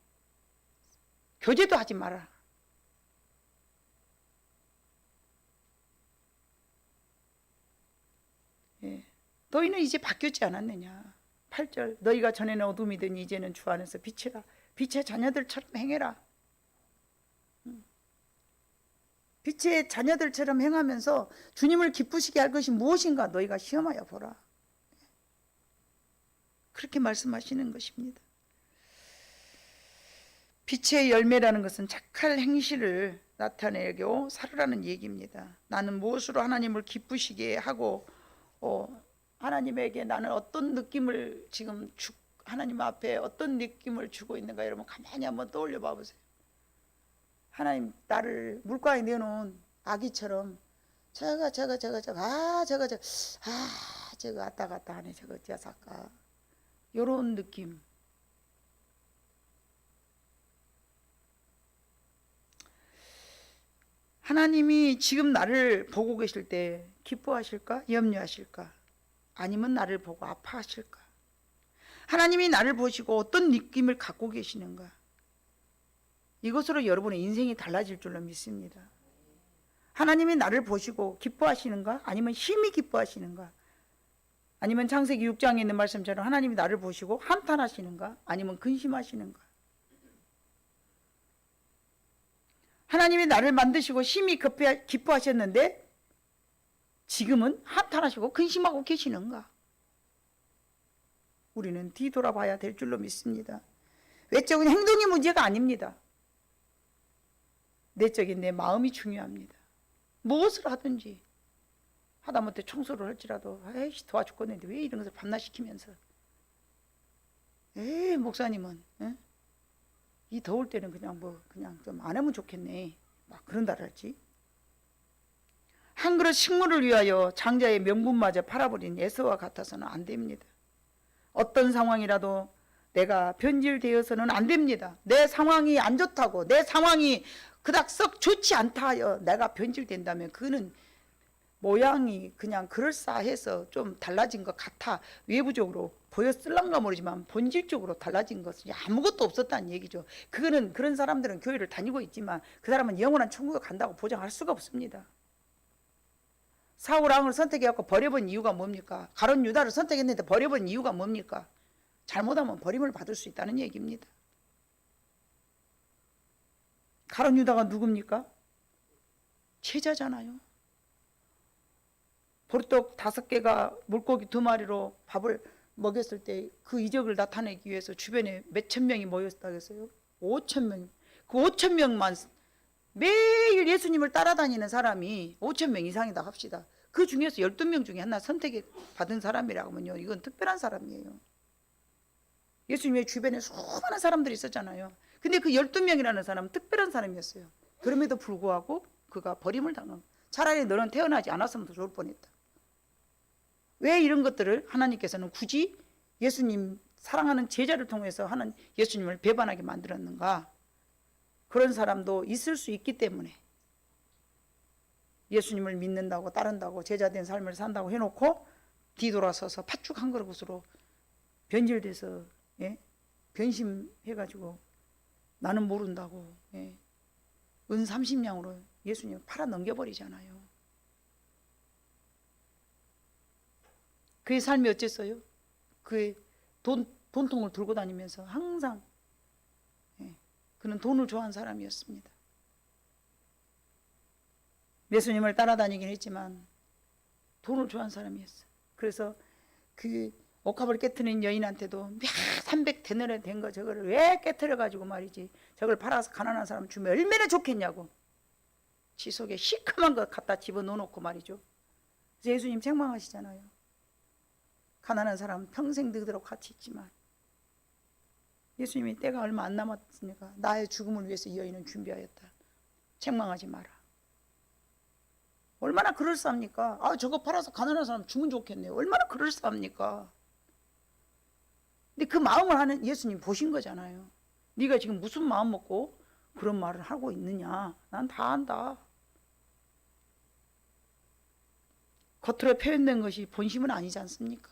Speaker 1: 교제도 하지 마라. 너희는 이제 바뀌었지 않았느냐. 8절 너희가 전에는 어둠이더니 이제는 주 안에서 빛이라. 빛의 자녀들처럼 행해라. 빛의 자녀들처럼 행하면서 주님을 기쁘시게 할 것이 무엇인가 너희가 시험하여 보라. 그렇게 말씀하시는 것입니다. 빛의 열매라는 것은 착할 행실을 나타내고 살으라는 얘기입니다. 나는 무엇으로 하나님을 기쁘시게 하고 하나님에게 나는 어떤 느낌을 지금 하나님 앞에 어떤 느낌을 주고 있는가, 여러분 가만히 한번 떠올려 봐보세요. 하나님 나를 물가에 내놓은 아기처럼 저거 왔다 갔다 하네, 저거 자사까, 요런 느낌. 하나님이 지금 나를 보고 계실 때 기뻐하실까? 염려하실까? 아니면 나를 보고 아파하실까? 하나님이 나를 보시고 어떤 느낌을 갖고 계시는가? 이것으로 여러분의 인생이 달라질 줄로 믿습니다. 하나님이 나를 보시고 기뻐하시는가? 아니면 심히 기뻐하시는가? 아니면 창세기 6장에 있는 말씀처럼 하나님이 나를 보시고 한탄하시는가? 아니면 근심하시는가? 하나님이 나를 만드시고 심히 기뻐하셨는데 지금은 한탄하시고 근심하고 계시는가? 우리는 뒤돌아봐야 될 줄로 믿습니다. 외적인 행동이 문제가 아닙니다. 내적인 내 마음이 중요합니다. 무엇을 하든지 하다못해 청소를 할지라도 에이씨 도와 죽겠는데 왜 이런 것을 밤낮 시키면서, 에이 목사님은 이 더울 때는 그냥 좀 안 하면 좋겠네, 막 그런다랄지. 한 그릇 식물을 위하여 장자의 명분마저 팔아버린 에서와 같아서는 안 됩니다. 어떤 상황이라도 내가 변질되어서는 안 됩니다. 내 상황이 안 좋다고, 내 상황이 그닥 썩 좋지 않다 하여 내가 변질된다면 그는 모양이 그냥 그럴싸해서 좀 달라진 것 같아 외부적으로 보였을랑가 모르지만 본질적으로 달라진 것은 아무것도 없었다는 얘기죠. 그런 사람들은 교회를 다니고 있지만 그 사람은 영원한 천국에 간다고 보장할 수가 없습니다. 사울 왕을 선택해갖고 버려본 이유가 뭡니까? 가룟 유다를 선택했는데 버려본 이유가 뭡니까? 잘못하면 버림을 받을 수 있다는 얘기입니다. 가룟 유다가 누굽니까? 제자잖아요. 보리떡 5개가 물고기 2마리로 밥을 먹였을 때 그 이적을 나타내기 위해서 주변에 몇천 명이 모였다고 했어요. 5천 명. 그 5천 명만 매일 예수님을 따라다니는 사람이 5천 명 이상이다 합시다. 그 중에서 12명 중에 하나 선택받은 사람이라고 하면요, 이건 특별한 사람이에요. 예수님의 주변에 수많은 사람들이 있었잖아요. 근데 그 12명이라는 사람은 특별한 사람이었어요. 그럼에도 불구하고 그가 버림을 당한, 차라리 너는 태어나지 않았으면 더 좋을 뻔했다. 왜 이런 것들을 하나님께서는 굳이 예수님 사랑하는 제자를 통해서 하는 예수님을 배반하게 만들었는가? 그런 사람도 있을 수 있기 때문에 예수님을 믿는다고 따른다고 제자된 삶을 산다고 해놓고 뒤돌아서서 팥죽 한 그릇으로 변질돼서 변심해가지고 나는 모른다고 은 30냥으로 예수님을 팔아 넘겨버리잖아요. 그의 삶이 어땠어요? 그의 돈통을 들고 다니면서 항상 그는 돈을 좋아하는 사람이었습니다. 예수님을 따라다니긴 했지만 돈을 좋아하는 사람이었어요. 그래서 그 옥합을 깨트린 여인한테도 300데나리온 된 거 저거를 왜 깨트려가지고 말이지, 저걸 팔아서 가난한 사람 주면 얼마나 좋겠냐고 지 속에 시커먼 거 갖다 집어넣어놓고 말이죠. 그래서 예수님 책망하시잖아요. 가난한 사람은 평생 너희들하고 같이 있지만 예수님이 때가 얼마 안 남았으니까 나의 죽음을 위해서 이 여인은 준비하였다. 책망하지 마라. 얼마나 그럴싸합니까? 저거 팔아서 가난한 사람 주면 좋겠네요. 얼마나 그럴싸합니까? 근데 그 마음을 하는 예수님 보신 거잖아요. 네가 지금 무슨 마음 먹고 그런 말을 하고 있느냐. 난 다 안다. 겉으로 표현된 것이 본심은 아니지 않습니까?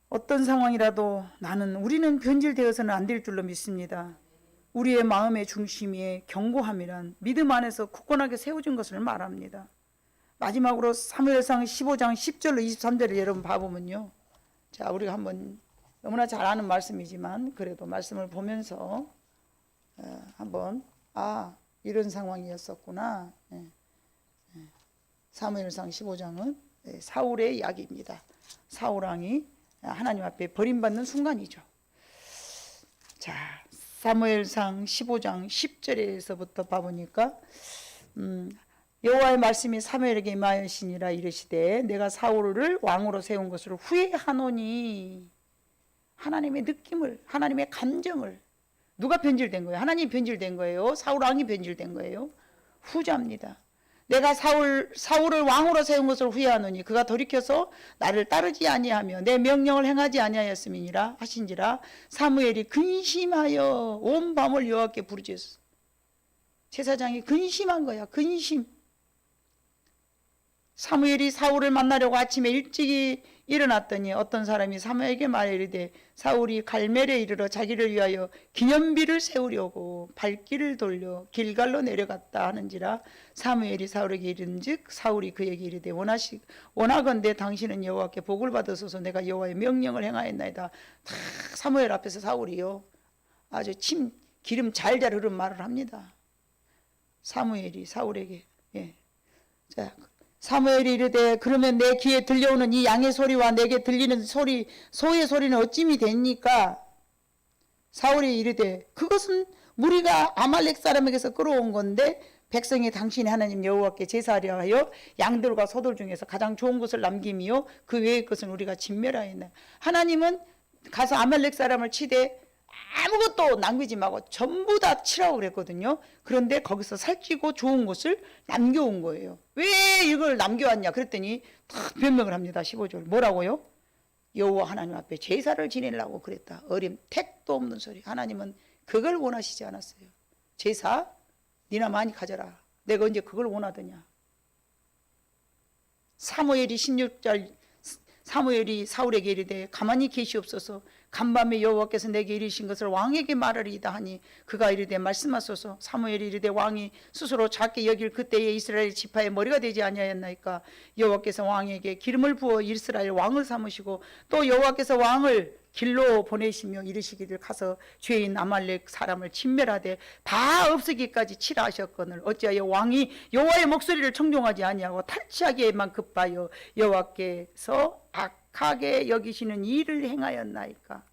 Speaker 1: 어떤 상황이라도 우리는 변질되어서는 안 될 줄로 믿습니다. 우리의 마음의 중심에 견고함이란 믿음 안에서 굳건하게 세워진 것을 말합니다. 마지막으로 사무엘상 15장 10절로 23절을 여러분 봐보면요. 자, 우리가 한번 너무나 잘 아는 말씀이지만 그래도 말씀을 보면서 한번 이런 상황이었었구나. 사무엘상 15장은 사울의 이야기입니다. 사울 왕이 하나님 앞에 버림받는 순간이죠. 자, 사무엘상 15장 10절에서부터 봐보니까 여호와의 말씀이 사무엘에게 임하였으니라. 이르시되 내가 사울을 왕으로 세운 것을 후회하노니. 하나님의 느낌을, 하나님의 감정을. 누가 변질된 거예요? 하나님이 변질된 거예요? 사울 왕이 변질된 거예요? 후자입니다. 내가 사울을 왕으로 세운 것을 후회하노니 그가 돌이켜서 나를 따르지 아니하며 내 명령을 행하지 아니하였음이니라 하신지라. 사무엘이 근심하여 온 밤을 여호와께 부르짖었어. 제사장이 근심한 거야. 근심. 사무엘이 사울을 만나려고 아침에 일찍이 일어났더니 어떤 사람이 사무엘에게 말해 이르되 사울이 갈멜에 이르러 자기를 위하여 기념비를 세우려고 발길을 돌려 길갈로 내려갔다 하는지라. 사무엘이 사울에게 이른즉 사울이 그에게 이르되 원하건대 당신은 여호와께 복을 받으소서. 내가 여호와의 명령을 행하였나이다. 다 사무엘 앞에서 사울이요 아주 기름 잘잘 흐른 말을 합니다. 사무엘이 사울에게. 자, 사무엘이 이르되 그러면 내 귀에 들려오는 이 양의 소리와 내게 들리는 소리 소의 소리는 어찌미 됩니까? 사울이 이르되 그것은 무리가 아말렉 사람에게서 끌어온 건데 백성이 당신의 하나님 여호와께 제사하려 하여 양들과 소들 중에서 가장 좋은 것을 남김이요 그 외의 것은 우리가 진멸하였나이다. 하나님은 가서 아말렉 사람을 치되 아무것도 남기지 말고 전부 다 치라고 그랬거든요. 그런데 거기서 살찌고 좋은 것을 남겨온 거예요. 왜 이걸 남겨왔냐 그랬더니 다 변명을 합니다. 15절 뭐라고요? 여호와 하나님 앞에 제사를 지내려고 그랬다. 택도 없는 소리. 하나님은 그걸 원하시지 않았어요. 제사 니나 많이 가져라. 내가 언제 그걸 원하더냐. 사무엘이 16절 사무엘이 사울에게 이르되 가만히 계시옵소서. 간밤에 여호와께서 내게 이르신 것을 왕에게 말하리이다 하니 그가 이르되 말씀하소서. 사무엘이 이르되 왕이 스스로 작게 여길 그때에 이스라엘 지파의 머리가 되지 아니하였나이까. 여호와께서 왕에게 기름을 부어 이스라엘 왕을 삼으시고 또 여호와께서 왕을 길로 보내시며 이르시기를 가서 죄인 아말렉 사람을 진멸하되 다 없애기까지 치라 하셨거늘 어찌하여 왕이 여호와의 목소리를 청종하지 아니하고 탈취하기에만 급하여 여호와께서 악하게 여기시는 일을 행하였나이까.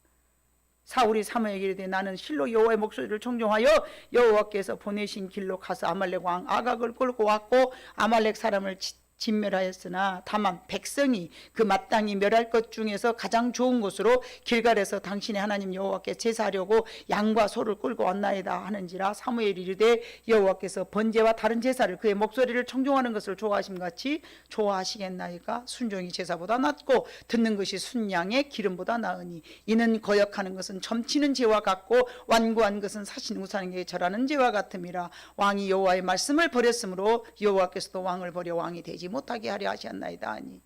Speaker 1: 사울이 사무엘에게 이르되 나는 실로 여호와의 목소리를 청종하여 여호와께서 보내신 길로 가서 아말렉 왕 아각을 끌고 왔고 아말렉 사람을 진멸하였으나 다만 백성이 그 마땅히 멸할 것 중에서 가장 좋은 것으로 길갈에서 당신의 하나님 여호와께 제사하려고 양과 소를 끌고 왔나이다 하는지라. 사무엘이 이르되 여호와께서 번제와 다른 제사를 그의 목소리를 청종하는 것을 좋아하심같이 좋아하시겠나이까. 순종이 제사보다 낫고 듣는 것이 순양의 기름보다 나으니 이는 거역하는 것은 점치는 죄와 같고 완고한 것은 사신 우상에게 절하는 죄와 같음이라. 왕이 여호와의 말씀을 버렸으므로 여호와께서도 왕을 버려 왕이 되지 못하게 하려 하셨나이다 하니.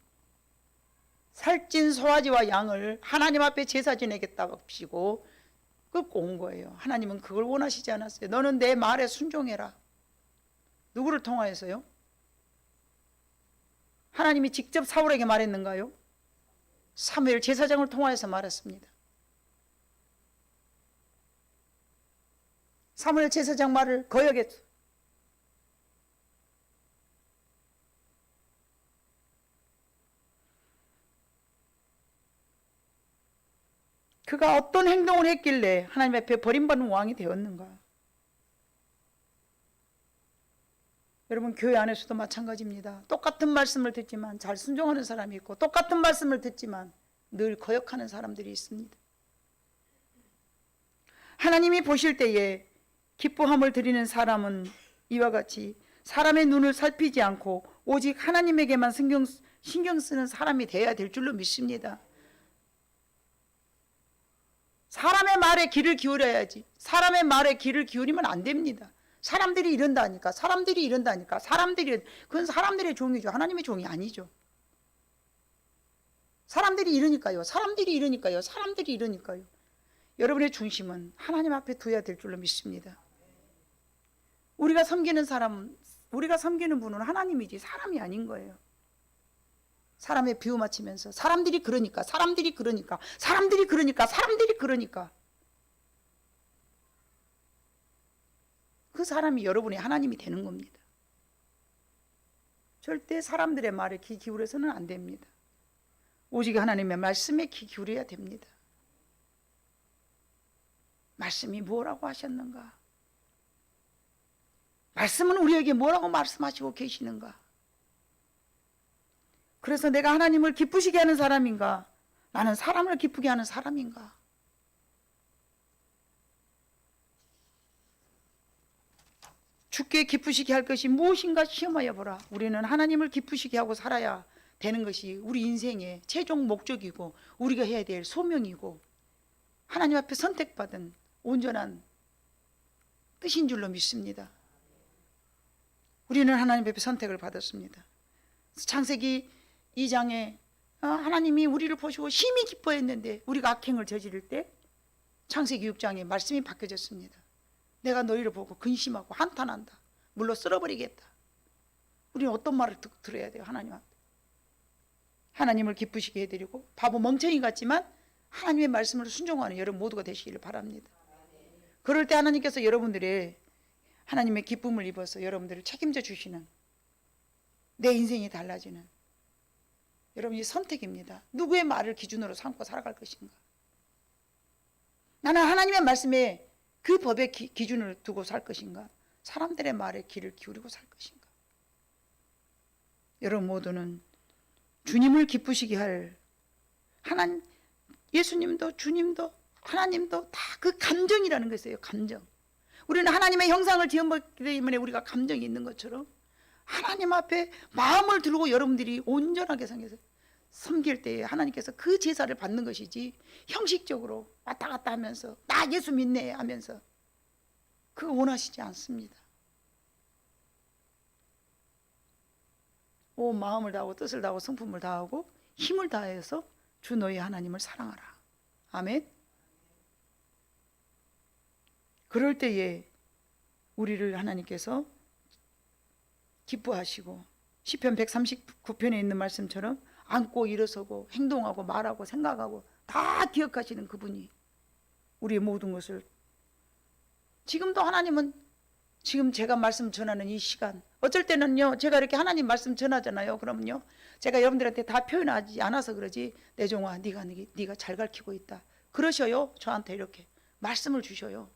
Speaker 1: 살찐 소화지와 양을 하나님 앞에 제사 지내겠다고 하시고 끌고 온 거예요. 하나님은 그걸 원하시지 않았어요. 너는 내 말에 순종해라. 누구를 통하여서요? 하나님이 직접 사울에게 말했는가요? 사무엘 제사장을 통하여서 말했습니다. 사무엘 제사장 말을 거역했어요. 그가 어떤 행동을 했길래 하나님 앞에 버림받는 왕이 되었는가? 여러분 교회 안에서도 마찬가지입니다. 똑같은 말씀을 듣지만 잘 순종하는 사람이 있고 똑같은 말씀을 듣지만 늘 거역하는 사람들이 있습니다. 하나님이 보실 때에 기뻐함을 드리는 사람은 이와 같이 사람의 눈을 살피지 않고 오직 하나님에게만 신경 쓰는 사람이 되어야 될 줄로 믿습니다. 사람의 말에 귀를 기울여야지. 사람의 말에 귀를 기울이면 안 됩니다. 사람들이 이런다니까. 그건 사람들의 종이죠. 하나님의 종이 아니죠. 사람들이 이러니까요. 여러분의 중심은 하나님 앞에 두어야 될 줄로 믿습니다. 우리가 섬기는 분은 하나님이지 사람이 아닌 거예요. 사람의 비유 맞추면서 사람들이 그러니까 사람들이 그러니까 사람들이 그러니까 사람들이 그러니까 그 사람이 여러분의 하나님이 되는 겁니다. 절대 사람들의 말에 귀 기울여서는 안 됩니다. 오직 하나님의 말씀에 귀 기울여야 됩니다. 말씀이 뭐라고 하셨는가? 말씀은 우리에게 뭐라고 말씀하시고 계시는가? 그래서 내가 하나님을 기쁘시게 하는 사람인가? 나는 사람을 기쁘게 하는 사람인가? 주께 기쁘시게 할 것이 무엇인가 시험하여 보라. 우리는 하나님을 기쁘시게 하고 살아야 되는 것이 우리 인생의 최종 목적이고 우리가 해야 될 소명이고 하나님 앞에 선택받은 온전한 뜻인 줄로 믿습니다. 우리는 하나님 앞에 선택을 받았습니다. 창세기 2장에 하나님이 우리를 보시고 심히 기뻐했는데 우리가 악행을 저지를 때 창세기 6장에 말씀이 바뀌어졌습니다. 내가 너희를 보고 근심하고 한탄한다. 물로 쓸어버리겠다. 우리는 어떤 말을 들어야 돼요? 하나님한테. 하나님을 기쁘시게 해드리고 바보 멍청이 같지만 하나님의 말씀을 순종하는 여러분 모두가 되시기를 바랍니다. 그럴 때 하나님께서 여러분들의 하나님의 기쁨을 입어서 여러분들을 책임져 주시는 내 인생이 달라지는 여러분이 선택입니다. 누구의 말을 기준으로 삼고 살아갈 것인가? 나는 하나님의 말씀에 그 법의 기준을 두고 살 것인가? 사람들의 말에 귀를 기울이고 살 것인가? 여러분 모두는 주님을 기쁘시게 할 하나님, 예수님도 주님도 하나님도 다 그 감정이라는 것이에요. 감정. 우리는 하나님의 형상을 지었기 때문에 우리가 감정이 있는 것처럼 하나님 앞에 마음을 들고 여러분들이 온전하게 생겨서 섬길 때에 하나님께서 그 제사를 받는 것이지 형식적으로 왔다 갔다 하면서 나 예수 믿네 하면서 그거 원하시지 않습니다. 온 마음을 다하고 뜻을 다하고 성품을 다하고 힘을 다해서 주 너희 하나님을 사랑하라. 아멘. 그럴 때에 우리를 하나님께서 기뻐하시고 시편 139편에 있는 말씀처럼 앉고 일어서고 행동하고 말하고 생각하고 다 기억하시는 그분이 우리의 모든 것을 지금도 하나님은 지금 제가 말씀 전하는 이 시간 어쩔 때는요 제가 이렇게 하나님 말씀 전하잖아요. 그러면요 제가 여러분들한테 다 표현하지 않아서 그러지 내 종아 네가 잘 가르치고 있다 그러셔요. 저한테 이렇게 말씀을 주셔요.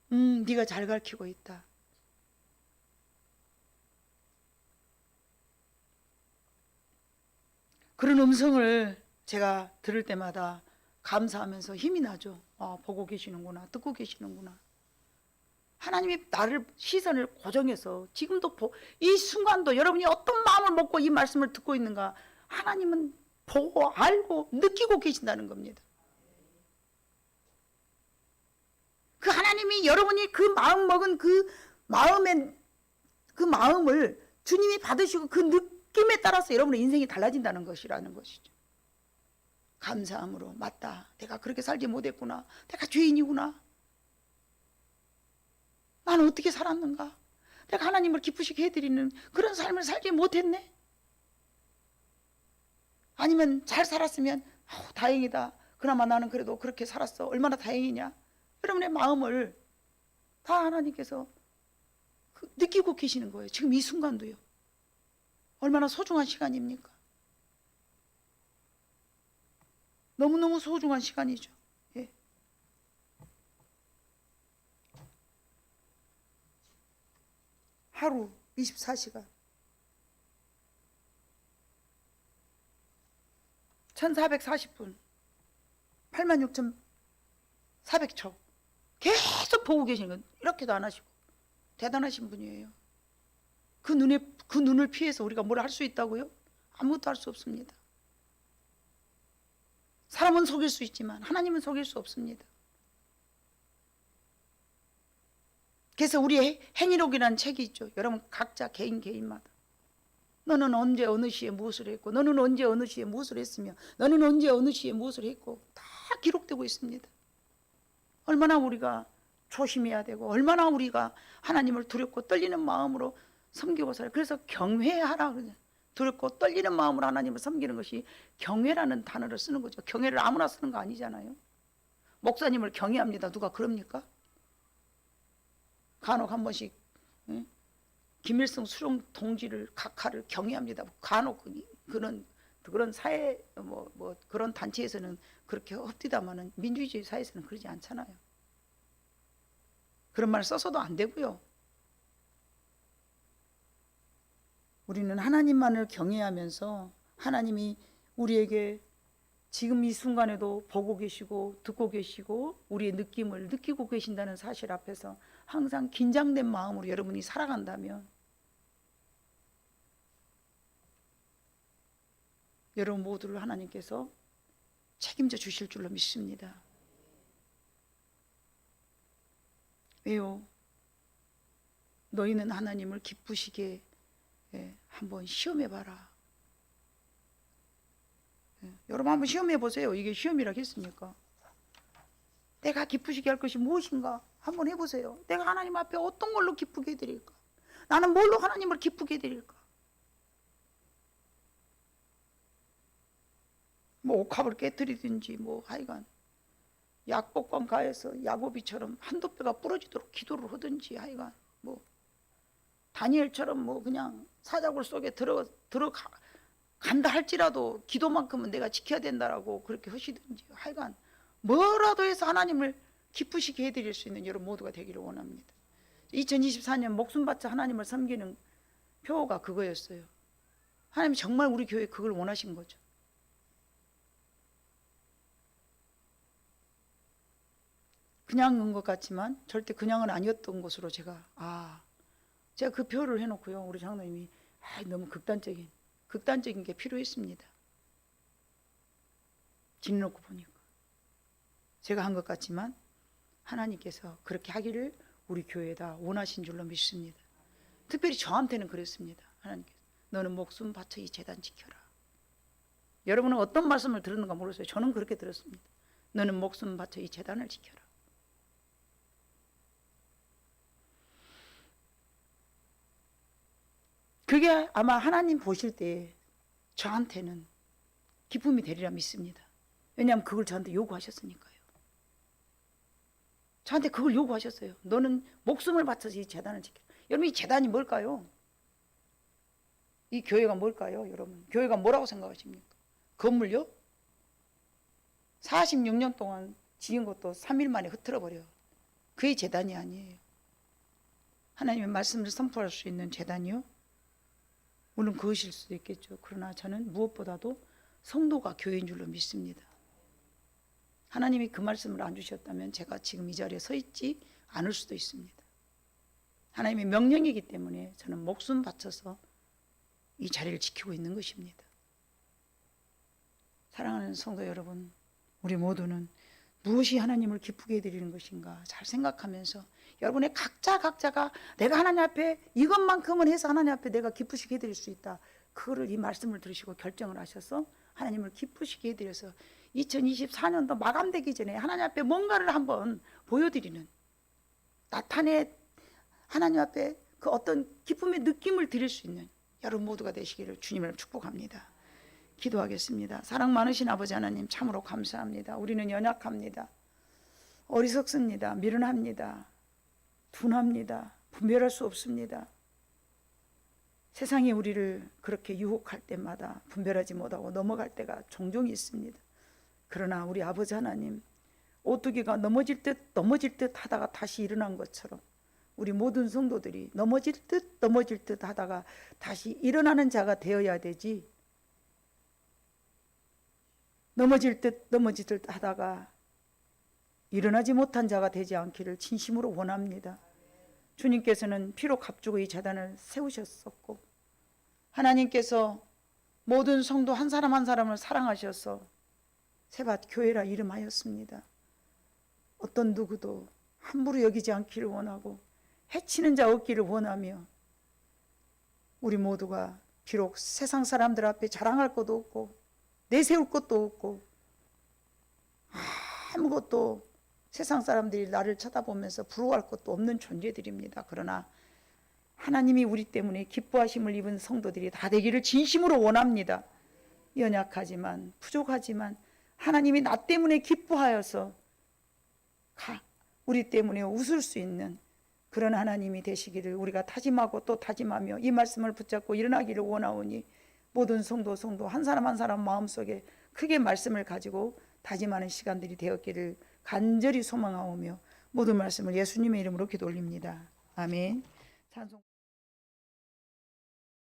Speaker 1: 네가 잘 가르치고 있다. 그런 음성을 제가 들을 때마다 감사하면서 힘이 나죠. 보고 계시는구나, 듣고 계시는구나. 하나님이 나를 시선을 고정해서 지금도 이 순간도 여러분이 어떤 마음을 먹고 이 말씀을 듣고 있는가 하나님은 보고 알고 느끼고 계신다는 겁니다. 그 하나님이 여러분이 그 마음 먹은 그 마음을 주님이 받으시고 그 느낌에 따라서 여러분의 인생이 달라진다는 것이라는 것이죠. 감사함으로 맞다. 내가 그렇게 살지 못했구나. 내가 죄인이구나. 나는 어떻게 살았는가? 내가 하나님을 기쁘시게 해드리는 그런 삶을 살지 못했네. 아니면 잘 살았으면 다행이다. 그나마 나는 그래도 그렇게 살았어. 얼마나 다행이냐. 여러분의 마음을 다 하나님께서 느끼고 계시는 거예요. 지금 이 순간도요. 얼마나 소중한 시간입니까? 너무너무 소중한 시간이죠. 예. 하루 24시간 1440분 86,400초 계속 보고 계시는 건 이렇게도 안 하시고 대단하신 분이에요. 그 눈을 피해서 우리가 뭘 할 수 있다고요? 아무것도 할 수 없습니다. 사람은 속일 수 있지만 하나님은 속일 수 없습니다. 그래서 우리의 행위록이라는 책이 있죠. 여러분 각자 개인마다 너는 언제 어느 시에 무엇을 했고 너는 언제 어느 시에 무엇을 했으며 너는 언제 어느 시에 무엇을 했고 다 기록되고 있습니다. 얼마나 우리가 조심해야 되고 얼마나 우리가 하나님을 두렵고 떨리는 마음으로 섬기고 살아요. 그래서 경외하라 그러죠. 두렵고 떨리는 마음으로 하나님을 섬기는 것이 경외라는 단어를 쓰는 거죠. 경외를 아무나 쓰는 거 아니잖아요. 목사님을 경외합니다. 누가 그럽니까? 간혹 한 번씩 김일성 수령 동지를 각하를 경외합니다. 간혹 그런 사회 뭐 그런 단체에서는 그렇게 흡디다마는 민주주의 사회에서는 그러지 않잖아요. 그런 말 써서도 안 되고요. 우리는 하나님만을 경외하면서 하나님이 우리에게 지금 이 순간에도 보고 계시고 듣고 계시고 우리의 느낌을 느끼고 계신다는 사실 앞에서 항상 긴장된 마음으로 여러분이 살아간다면 여러분 모두를 하나님께서 책임져 주실 줄로 믿습니다. 왜요? 너희는 하나님을 기쁘시게 한번 시험해봐라. 여러분 한번 시험해보세요. 이게 시험이라고 했습니까? 내가 기쁘시게 할 것이 무엇인가 한번 해보세요. 내가 하나님 앞에 어떤 걸로 기쁘게 해드릴까? 나는 뭘로 하나님을 기쁘게 해드릴까? 뭐 옥합을 깨뜨리든지 뭐 하여간 약복관 가에서 야고비처럼 한두 뼈가 부러지도록 기도를 하든지 하여간 뭐 다니엘처럼 뭐 그냥 사자굴 속에 들어간다 할지라도 기도만큼은 내가 지켜야 된다라고 그렇게 하시든지 하여간 뭐라도 해서 하나님을 기쁘시게 해드릴 수 있는 여러분 모두가 되기를 원합니다. 2024년 목숨 바쳐 하나님을 섬기는 표가 그거였어요. 하나님이 정말 우리 교회에 그걸 원하신 거죠. 그냥인 것 같지만 절대 그냥은 아니었던 것으로 제가 그 표를 해놓고요. 우리 장로님이 너무 극단적인 게 필요했습니다. 지내놓고 보니까 제가 한 것 같지만 하나님께서 그렇게 하기를 우리 교회에다 원하신 줄로 믿습니다. 특별히 저한테는 그랬습니다. 하나님께서 너는 목숨 바쳐 이 제단 지켜라. 여러분은 어떤 말씀을 들었는가 모르겠어요. 저는 그렇게 들었습니다. 너는 목숨 바쳐 이 제단을 지켜라. 그게 아마 하나님 보실 때 저한테는 기쁨이 되리라 믿습니다. 왜냐하면 그걸 저한테 요구하셨으니까요. 저한테 그걸 요구하셨어요. 너는 목숨을 바쳐서 이 재단을 지켜. 여러분 이 재단이 뭘까요? 이 교회가 뭘까요? 여러분 교회가 뭐라고 생각하십니까? 건물요? 46년 동안 지은 것도 3일 만에 흐트러버려. 그게 재단이 아니에요. 하나님의 말씀을 선포할 수 있는 재단이요? 물론 그것일 수도 있겠죠. 그러나 저는 무엇보다도 성도가 교회인 줄로 믿습니다. 하나님이 그 말씀을 안 주셨다면 제가 지금 이 자리에 서 있지 않을 수도 있습니다. 하나님의 명령이기 때문에 저는 목숨 바쳐서 이 자리를 지키고 있는 것입니다. 사랑하는 성도 여러분, 우리 모두는 무엇이 하나님을 기쁘게 해드리는 것인가 잘 생각하면서 여러분의 각자가 내가 하나님 앞에 이것만큼은 해서 하나님 앞에 내가 기쁘시게 해드릴 수 있다. 그거를 이 말씀을 들으시고 결정을 하셔서 하나님을 기쁘시게 해드려서 2024년도 마감되기 전에 하나님 앞에 뭔가를 한번 보여드리는 나타내 하나님 앞에 그 어떤 기쁨의 느낌을 드릴 수 있는 여러분 모두가 되시기를 주님을 축복합니다. 기도하겠습니다. 사랑 많으신 아버지 하나님 참으로 감사합니다. 우리는 연약합니다. 어리석습니다. 미련합니다. 둔합니다. 분별할 수 없습니다. 세상이 우리를 그렇게 유혹할 때마다 분별하지 못하고 넘어갈 때가 종종 있습니다. 그러나 우리 아버지 하나님 오뚜기가 넘어질 듯 하다가 다시 일어난 것처럼 우리 모든 성도들이 넘어질 듯 하다가 다시 일어나는 자가 되어야 되지, 넘어질 듯 하다가 일어나지 못한 자가 되지 않기를 진심으로 원합니다. 주님께서는 피로 값주고 이 제단을 세우셨었고 하나님께서 모든 성도 한 사람 한 사람을 사랑하셔서 새밭 교회라 이름하였습니다. 어떤 누구도 함부로 여기지 않기를 원하고 해치는 자 없기를 원하며 우리 모두가 비록 세상 사람들 앞에 자랑할 것도 없고 내세울 것도 없고 아무것도 세상 사람들이 나를 쳐다보면서 부러워할 것도 없는 존재들입니다. 그러나 하나님이 우리 때문에 기뻐하심을 입은 성도들이 다 되기를 진심으로 원합니다. 연약하지만 부족하지만 하나님이 나 때문에 기뻐하여서 우리 때문에 웃을 수 있는 그런 하나님이 되시기를 우리가 다짐하고 또 다짐하며 이 말씀을 붙잡고 일어나기를 원하오니 모든 성도 한 사람 한 사람 마음속에 크게 말씀을 가지고 다짐하는 시간들이 되었기를 간절히 소망하오며 모든 말씀을 예수님의 이름으로 기도 올립니다. 아멘. 찬송.